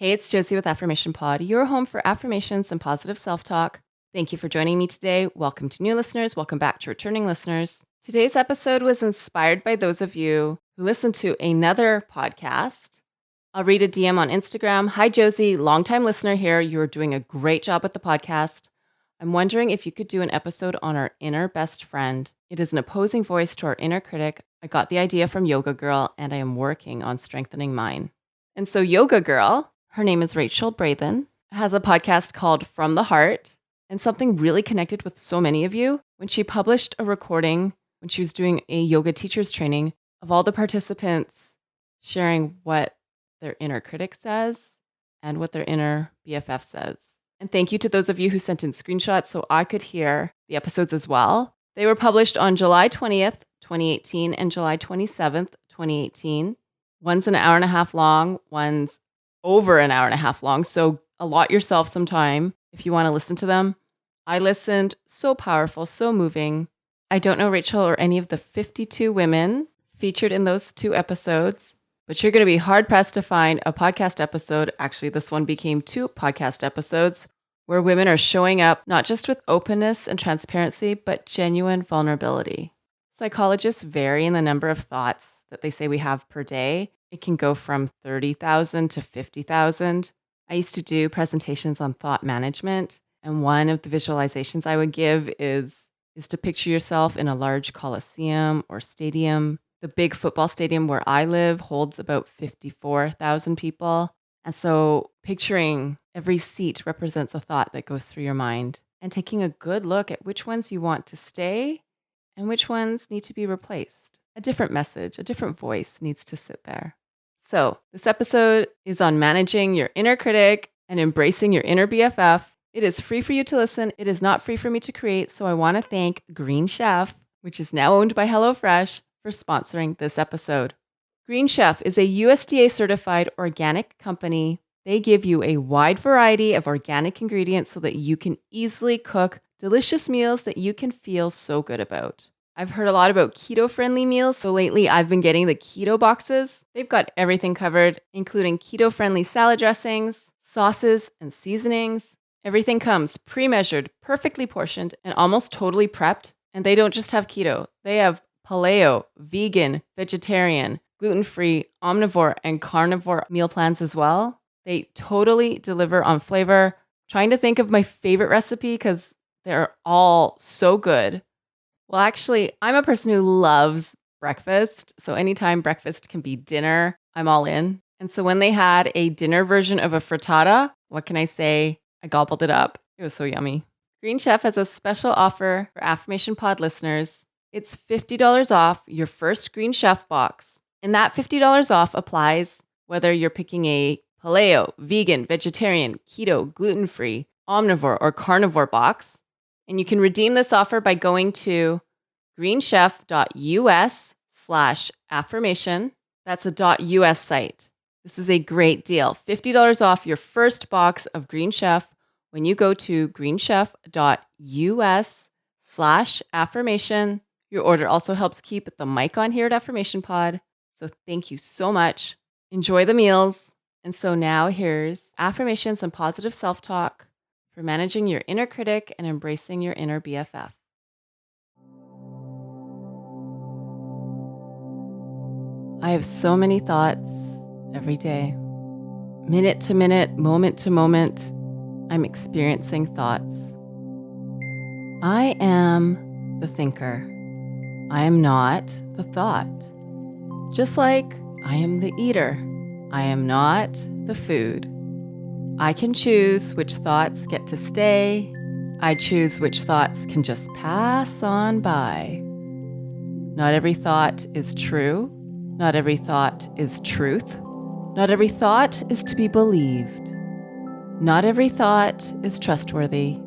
Hey, it's Josie with Affirmation Pod, your home for affirmations and positive self-talk. Thank you for joining me today. Welcome to new listeners. Welcome back to returning listeners. Today's episode was inspired by those of you who listened to another podcast. I'll read a DM on Instagram. Hi, Josie, longtime listener here. You're doing a great job with the podcast. I'm wondering if you could do an episode on our inner best friend. It is an opposing voice to our inner critic. I got the idea from Yoga Girl, and I am working on strengthening mine. And so Yoga Girl, her name is Rachel Brathen, has a podcast called From the Heart, and something really connected with so many of you when she published a recording when she was doing a yoga teacher's training of all the participants sharing what their inner critic says and what their inner BFF says. And thank you to those of you who sent in screenshots so I could hear the episodes as well. They were published on July 20th, 2018 and July 27th, 2018. One's an hour and a half long, one's over an hour and a half long. So allot yourself some time if you want to listen to them. I listened. So powerful, so moving. I don't know Rachel or any of the 52 women featured in those two episodes, but you're going to be hard-pressed to find a podcast episode. Actually, this one became 2 podcast episodes where women are showing up not just with openness and transparency, but genuine vulnerability. Psychologists vary in the number of thoughts that they say we have per day. It can go from 30,000 to 50,000. I used to do presentations on thought management, and one of the visualizations I would give is to picture yourself in a large coliseum or stadium. The big football stadium where I live holds about 54,000 people. And so picturing every seat represents a thought that goes through your mind, and taking a good look at which ones you want to stay and which ones need to be replaced. A different message, a different voice needs to sit there. So this episode is on managing your inner critic and embracing your inner BFF. It is free for you to listen. It is not free for me to create. So I want to thank Green Chef, which is now owned by HelloFresh, for sponsoring this episode. Green Chef is a USDA certified organic company. They give you a wide variety of organic ingredients so that you can easily cook delicious meals that you can feel so good about. I've heard a lot about keto-friendly meals, so lately I've been getting the keto boxes. They've got everything covered, including keto-friendly salad dressings, sauces, and seasonings. Everything comes pre-measured, perfectly portioned, and almost totally prepped. And they don't just have keto. They have paleo, vegan, vegetarian, gluten-free, omnivore, and carnivore meal plans as well. They totally deliver on flavor. Trying to think of my favorite recipe because they're all so good. Well, actually, I'm a person who loves breakfast. So anytime breakfast can be dinner, I'm all in. And so when they had a dinner version of a frittata, what can I say? I gobbled it up. It was so yummy. Green Chef has a special offer for Affirmation Pod listeners. It's $50 off your first Green Chef box. And that $50 off applies whether you're picking a paleo, vegan, vegetarian, keto, gluten-free, omnivore, or carnivore box. And you can redeem this offer by going to greenchef.us/affirmation. That's a .us site. This is a great deal. $50 off your first box of Green Chef when you go to greenchef.us/affirmation. Your order also helps keep the mic on here at Affirmation Pod. So thank you so much. Enjoy the meals. And so now here's affirmations and positive self-talk for managing your inner critic and embracing your inner BFF. I have so many thoughts every day. Minute to minute, moment to moment, I'm experiencing thoughts. I am the thinker. I am not the thought. Just like I am the eater. I am not the food. I can choose which thoughts get to stay. I choose which thoughts can just pass on by. Not every thought is true. Not every thought is truth. Not every thought is to be believed. Not every thought is trustworthy.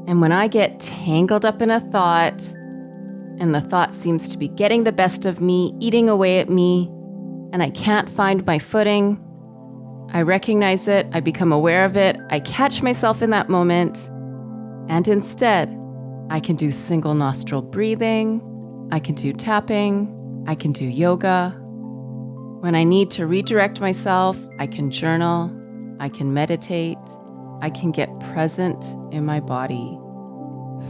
And when I get tangled up in a thought, and the thought seems to be getting the best of me, eating away at me, and I can't find my footing, I recognize it, I become aware of it, I catch myself in that moment, and instead, I can do single nostril breathing, I can do tapping, I can do yoga. When I need to redirect myself, I can journal. I can meditate. I can get present in my body,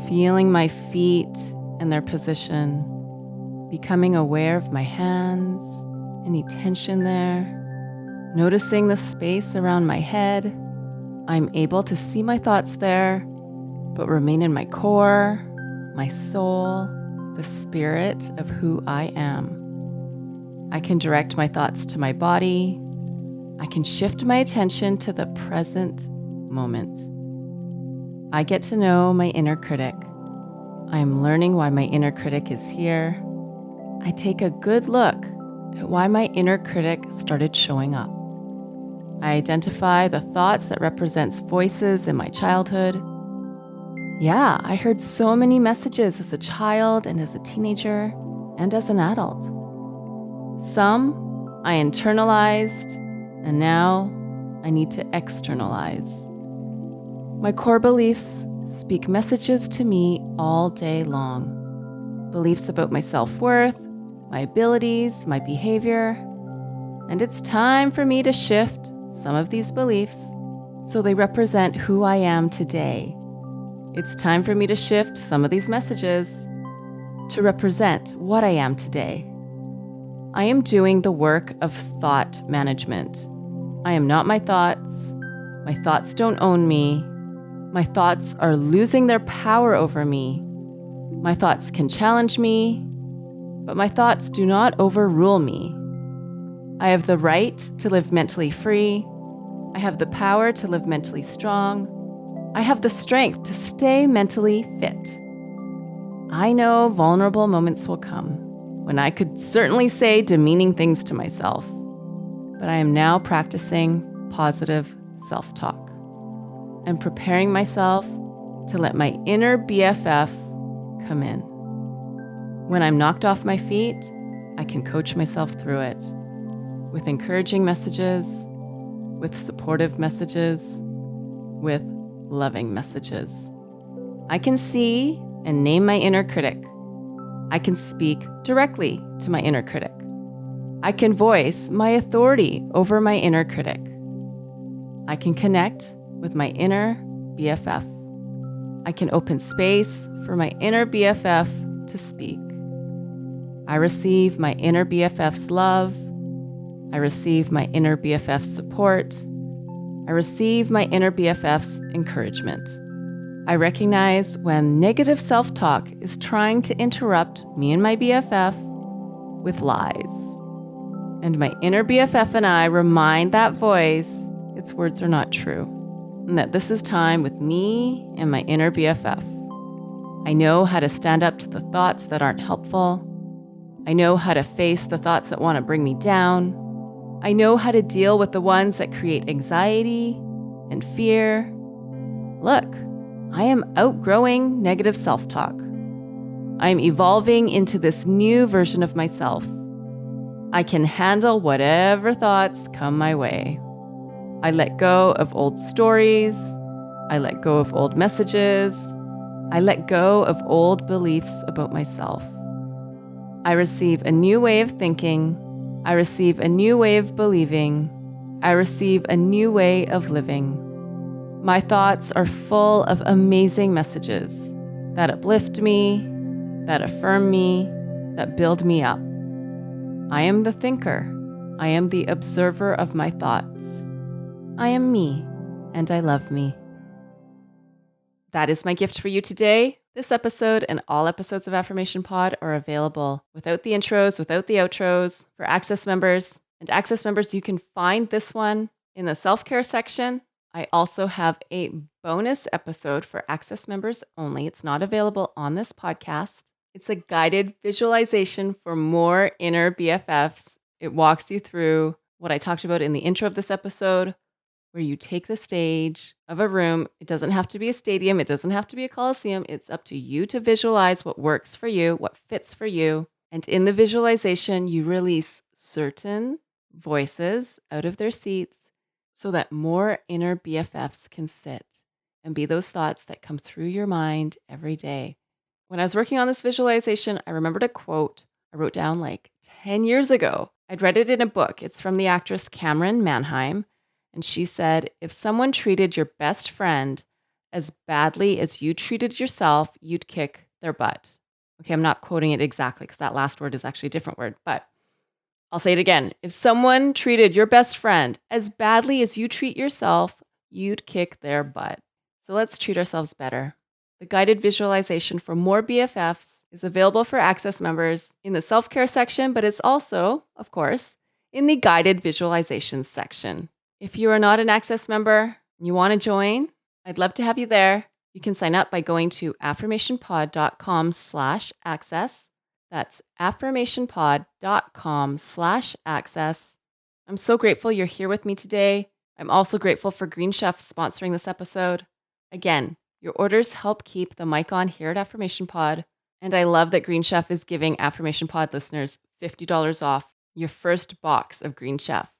feeling my feet and their position, becoming aware of my hands, any tension there, noticing the space around my head. I'm able to see my thoughts there, but remain in my core, my soul, the spirit of who I am. I can direct my thoughts to my body. I can shift my attention to the present moment. I get to know my inner critic. I am learning why my inner critic is here. I take a good look at why my inner critic started showing up. I identify the thoughts that represents voices in my childhood. Yeah, I heard so many messages as a child and as a teenager and as an adult. Some I internalized, and now I need to externalize. My core beliefs speak messages to me all day long. Beliefs about my self-worth, my abilities, my behavior. And it's time for me to shift some of these beliefs so they represent who I am today. It's time for me to shift some of these messages to represent what I am today. I am doing the work of thought management. I am not my thoughts. My thoughts don't own me. My thoughts are losing their power over me. My thoughts can challenge me, but my thoughts do not overrule me. I have the right to live mentally free. I have the power to live mentally strong. I have the strength to stay mentally fit. I know vulnerable moments will come when I could certainly say demeaning things to myself, but I am now practicing positive self-talk and preparing myself to let my inner BFF come in. When I'm knocked off my feet, I can coach myself through it with encouraging messages, with supportive messages, with loving messages. I can see and name my inner critic. I can speak directly to my inner critic. I can voice my authority over my inner critic. I can connect with my inner BFF. I can open space for my inner BFF to speak. I receive my inner BFF's love. I receive my inner BFF's support. I receive my inner BFF's encouragement. I recognize when negative self-talk is trying to interrupt me and my BFF with lies. And my inner BFF and I remind that voice its words are not true, and that this is time with me and my inner BFF. I know how to stand up to the thoughts that aren't helpful. I know how to face the thoughts that want to bring me down. I know how to deal with the ones that create anxiety and fear. Look, I am outgrowing negative self-talk. I am evolving into this new version of myself. I can handle whatever thoughts come my way. I let go of old stories. I let go of old messages. I let go of old beliefs about myself. I receive a new way of thinking. I receive a new way of believing. I receive a new way of living. My thoughts are full of amazing messages that uplift me, that affirm me, that build me up. I am the thinker. I am the observer of my thoughts. I am me, and I love me. That is my gift for you today. This episode and all episodes of Affirmation Pod are available without the intros, without the outros for Access members. And Access members, you can find this one in the self-care section. I also have a bonus episode for Access members only. It's not available on this podcast. It's a guided visualization for more inner BFFs. It walks you through what I talked about in the intro of this episode, where you take the stage of a room. It doesn't have to be a stadium. It doesn't have to be a coliseum. It's up to you to visualize what works for you, what fits for you. And in the visualization, you release certain voices out of their seats so that more inner BFFs can sit and be those thoughts that come through your mind every day. When I was working on this visualization, I remembered a quote I wrote down like 10 years ago. I'd read it in a book. It's from the actress Camryn Manheim. And she said, if someone treated your best friend as badly as you treated yourself, you'd kick their butt. Okay, I'm not quoting it exactly because that last word is actually a different word, but I'll say it again. If someone treated your best friend as badly as you treat yourself, you'd kick their butt. So let's treat ourselves better. The guided visualization for more BFFs is available for Access members in the self-care section, but it's also, of course, in the guided visualizations section. If you are not an Access member and you want to join, I'd love to have you there. You can sign up by going to affirmationpod.com/access. That's affirmationpod.com/access. I'm so grateful you're here with me today. I'm also grateful for Green Chef sponsoring this episode. Again, your orders help keep the mic on here at Affirmation Pod. And I love that Green Chef is giving Affirmation Pod listeners $50 off your first box of Green Chef.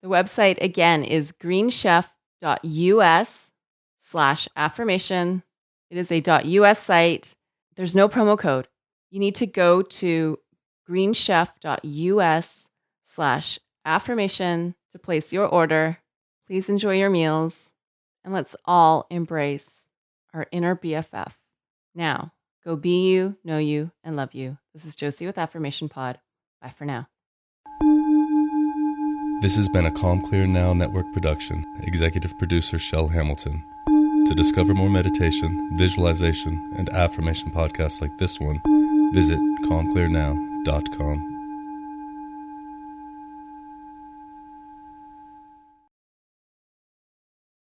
The website, again, is greenchef.us/affirmation. It is a .us site. There's no promo code. You need to go to greenchef.us/affirmation to place your order. Please enjoy your meals, and let's all embrace our inner BFF. Now, go be you, know you, and love you. This is Josie with Affirmation Pod. Bye for now. This has been a Calm Clear Now Network production. Executive producer Shel Hamilton. To discover more meditation, visualization, and affirmation podcasts like this one, visit calmclearnow.com.